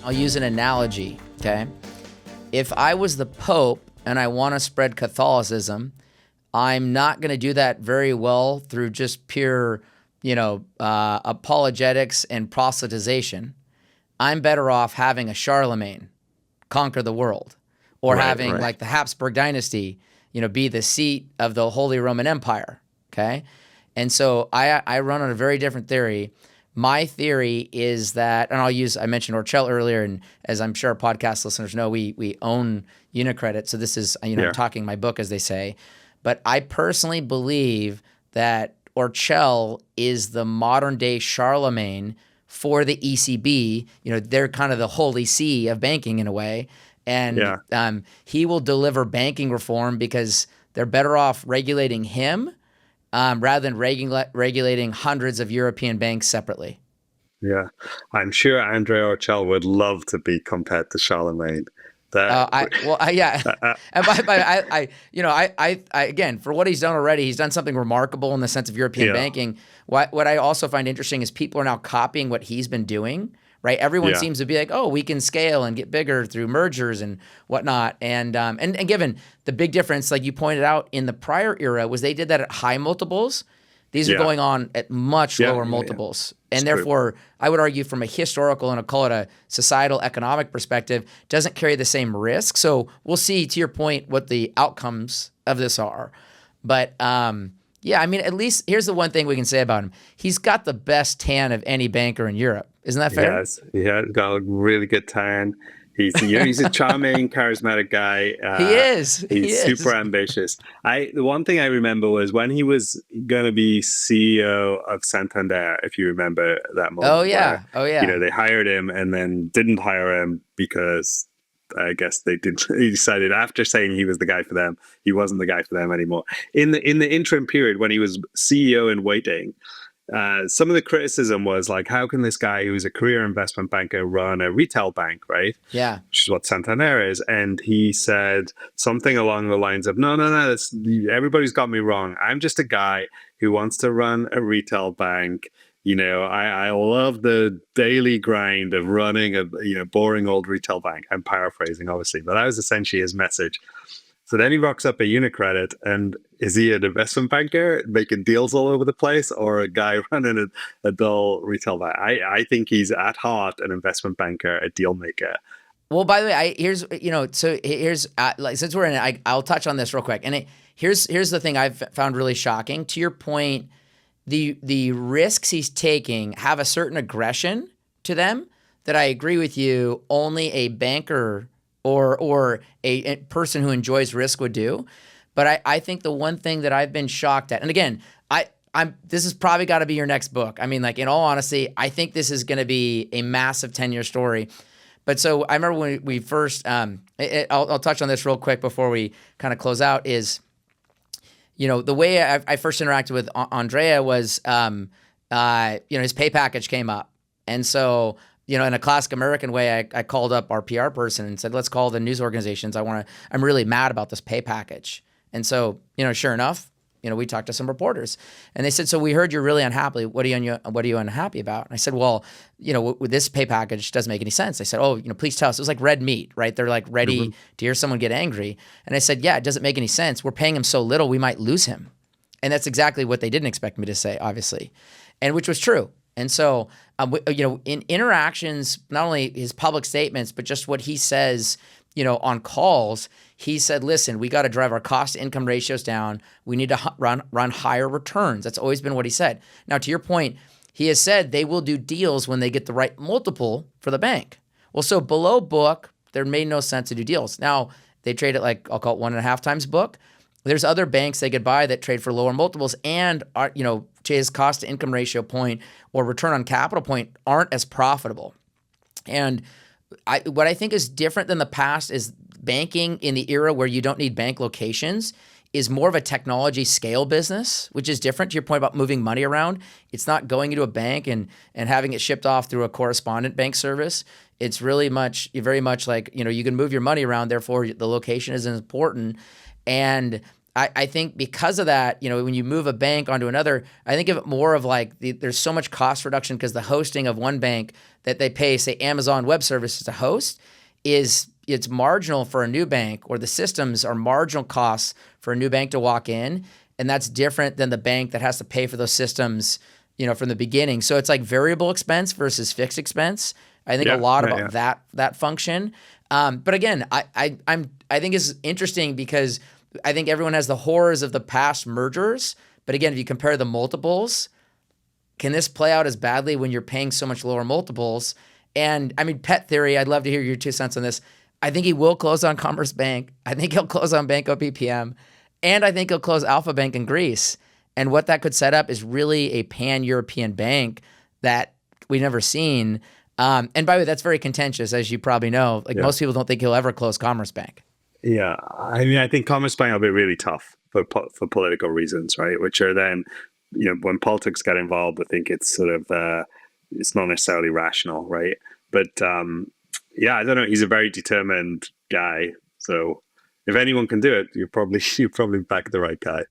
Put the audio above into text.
I'll use an analogy, okay? If I was the Pope and I want to spread Catholicism, I'm not going to do that very well through just pure, apologetics and proselytization. I'm better off having a Charlemagne conquer the world, or having like the Habsburg dynasty, be the seat of the Holy Roman Empire, okay? And so I run on a very different theory. My theory is that, and I mentioned Orcel earlier, and as I'm sure our podcast listeners know, we own Unicredit. So this is, I'm talking my book, as they say. But I personally believe that Orcel is the modern day Charlemagne for the ECB. They're kind of the holy see of banking in a way. And he will deliver banking reform because they're better off regulating him rather than regulating hundreds of European banks separately. Yeah, I'm sure Andrea Orcel would love to be compared to Charlemagne. And again, for what he's done already, he's done something remarkable in the sense of European banking. What I also find interesting is people are now copying what he's been doing. Right, everyone seems to be like, oh, we can scale and get bigger through mergers and whatnot. And given the big difference, like you pointed out in the prior era, was they did that at high multiples. These are going on at much lower multiples. And therefore, I would argue from a historical and I'll call it a societal economic perspective, doesn't carry the same risk. So we'll see, to your point, what the outcomes of this are. But at least here's the one thing we can say about him. He's got the best tan of any banker in Europe. Isn't that fair? Yes, he's got a really good tan. He's a charming, charismatic guy. He is. He's super ambitious. The one thing I remember was when he was going to be CEO of Santander, if you remember that moment. Oh, yeah. They hired him and then didn't hire him because I guess he decided after saying he was the guy for them, he wasn't the guy for them anymore. In the interim period when he was CEO in waiting, some of the criticism was like, how can this guy who's a career investment banker run a retail bank, right? Yeah. Which is what Santander is. And he said something along the lines of, no, everybody's got me wrong. I'm just a guy who wants to run a retail bank. I love the daily grind of running a boring old retail bank. I'm paraphrasing, obviously, but that was essentially his message. So then he rocks up at Unicredit, and is he an investment banker making deals all over the place, or a guy running a dull retail bank? I think he's at heart an investment banker, a deal maker. Well, by the way, here's since we're in it, I'll touch on this real quick. And here's the thing I've found really shocking. To your point, the risks he's taking have a certain aggression to them that I agree with you. Only a banker or a person who enjoys risk would do. But I think the one thing that I've been shocked at, and again, this has probably got to be your next book. I mean, like, in all honesty, I think this is going to be a massive 10-year story. But so I remember when we first, I'll touch on this real quick before we kind of close out, is, the way I first interacted with Andrea was, his pay package came up. And so, in a classic American way, I called up our PR person and said, let's call the news organizations. I'm really mad about this pay package. And so, sure enough, we talked to some reporters and they said, so we heard you're really unhappy. What are you unhappy about? And I said, well, this pay package doesn't make any sense. They said, oh, please tell us. It was like red meat, right? They're like ready to hear someone get angry. And I said, yeah, it doesn't make any sense. We're paying him so little, we might lose him. And that's exactly what they didn't expect me to say, obviously, and which was true. And so, in interactions, not only his public statements, but just what he says, on calls, he said, listen, we got to drive our cost to income ratios down. We need to run higher returns. That's always been what he said. Now, to your point, he has said they will do deals when they get the right multiple for the bank. Well, so below book, there made no sense to do deals. Now, they trade at I'll call it 1.5 times book. There's other banks they could buy that trade for lower multiples and are, to his cost to income ratio point or return on capital point aren't as profitable. And what I think is different than the past is banking in the era where you don't need bank locations is more of a technology scale business, which is different to your point about moving money around. It's not going into a bank and having it shipped off through a correspondent bank service. It's very much like, you can move your money around, therefore the location isn't important. And I think because of that, when you move a bank onto another, I think of it more of like there's so much cost reduction because the hosting of one bank that they pay, say, Amazon Web Services to host, it's marginal for a new bank, or the systems are marginal costs for a new bank to walk in. And that's different than the bank that has to pay for those systems, from the beginning. So it's like variable expense versus fixed expense. I think a lot about that function. But again, I think it's interesting because I think everyone has the horrors of the past mergers. But again, if you compare the multiples, can this play out as badly when you're paying so much lower multiples? And I mean, pet theory, I'd love to hear your 2 cents on this. I think he will close on Commerce Bank. I think he'll close on Banco BPM. And I think he'll close Alpha Bank in Greece. And what that could set up is really a pan-European bank that we've never seen. And by the way, that's very contentious, as you probably know. Like most people don't think he'll ever close Commerce Bank. Yeah, I mean, I think Commerce Bank will be really tough for political reasons, right? Which are then, when politics get involved, I think it's sort of it's not necessarily rational, right? But I don't know. He's a very determined guy, so if anyone can do it, you probably back the right guy.